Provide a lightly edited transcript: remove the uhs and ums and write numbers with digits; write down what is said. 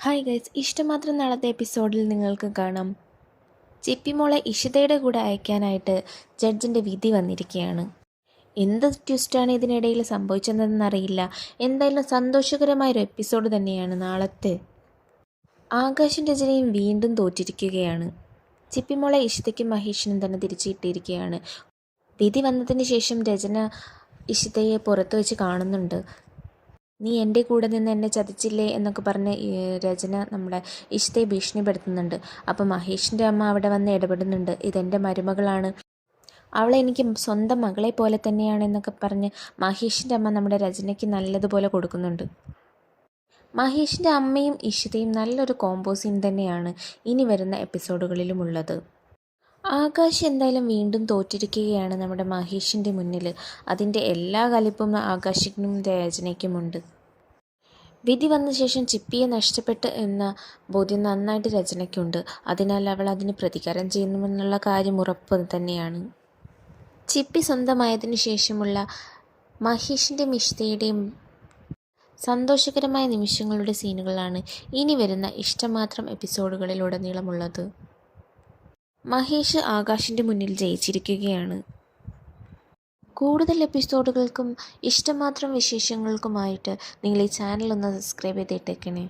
Hi guys, ഇഷ്ടമാത്രം നാളത്തെ എപ്പിസോഡിൽ നിങ്ങൾക്ക് കാണാം ചിപ്പിമോളെ ഇഷിതയുടെ കൂടെ അയക്കാനായിട്ട് ജഡ്ജിൻ്റെ വിധി വന്നിരിക്കുകയാണ്. എന്ത് ട്വിസ്റ്റാണ് ഇതിനിടയിൽ സംഭവിച്ചതെന്നറിയില്ല. എന്തായാലും സന്തോഷകരമായൊരു എപ്പിസോഡ് തന്നെയാണ് നാളത്തെ. ആകാശും രചനയും വീണ്ടും തോറ്റിരിക്കുകയാണ്. ചിപ്പിമോളെ ഇഷിതയ്ക്കും മഹേഷിനും തന്നെ തിരിച്ചിട്ടിരിക്കുകയാണ്. വിധി വന്നതിന് ശേഷം രചന ഇഷിതയെ പുറത്തു വെച്ച് കാണുന്നുണ്ട്. നീ എൻ്റെ കൂടെ നിന്ന് എന്നെ ചതിച്ചില്ലേ എന്നൊക്കെ പറഞ്ഞ് രചന നമ്മുടെ ഇഷിതയെ ഭീഷണിപ്പെടുത്തുന്നുണ്ട്. അപ്പം മഹേഷിൻ്റെ അമ്മ അവിടെ വന്ന് ഇടപെടുന്നുണ്ട്. ഇതെൻ്റെ മരുമകളാണ്, അവളെ എനിക്ക് സ്വന്തം മകളെ പോലെ തന്നെയാണ് എന്നൊക്കെ പറഞ്ഞ് മഹേഷിൻ്റെ അമ്മ നമ്മുടെ രചനയ്ക്ക് നല്ലതുപോലെ കൊടുക്കുന്നുണ്ട്. മഹേഷിൻ്റെ അമ്മയും ഇഷിതയും നല്ലൊരു കോംബോ സീൻ തന്നെയാണ് ഇനി വരുന്ന എപ്പിസോഡുകളിലും ഉള്ളത്. ആകാശ് എന്തായാലും വീണ്ടും തോറ്റിരിക്കുകയാണ് നമ്മുടെ മഹേഷിൻ്റെ മുന്നിൽ. അതിൻ്റെ എല്ലാ കലിപ്പും ആകാശിനും രചനയ്ക്കുമുണ്ട്. വിധി വന്ന ശേഷം ചിപ്പിയെ നഷ്ടപ്പെട്ട് എന്ന ബോധ്യം നന്നായിട്ട് രചനയ്ക്കുണ്ട്. അതിനാൽ അവൾ അതിന് പ്രതികാരം ചെയ്യുന്നുമെന്നുള്ള കാര്യം ഉറപ്പ് തന്നെയാണ്. ചിപ്പി സ്വന്തമായതിനു ശേഷമുള്ള മഹേഷിൻ്റെയും ഇഷിതയുടെയും സന്തോഷകരമായ നിമിഷങ്ങളുടെ സീനുകളാണ് ഇനി വരുന്ന ഇഷ്ടമാത്രം എപ്പിസോഡുകളിലുടനീളമുള്ളത്. മഹേഷ് ആകാശിൻ്റെ മുന്നിൽ ജയിച്ചിരിക്കുകയാണ്. കൂടുതൽ എപ്പിസോഡുകൾക്കും ഇഷ്ടമാത്രം വിശേഷങ്ങൾക്കുമായിട്ട് നിങ്ങൾ ഈ ചാനൽ ഒന്ന് സബ്സ്ക്രൈബ് ചെയ്തിട്ടേക്കണേ.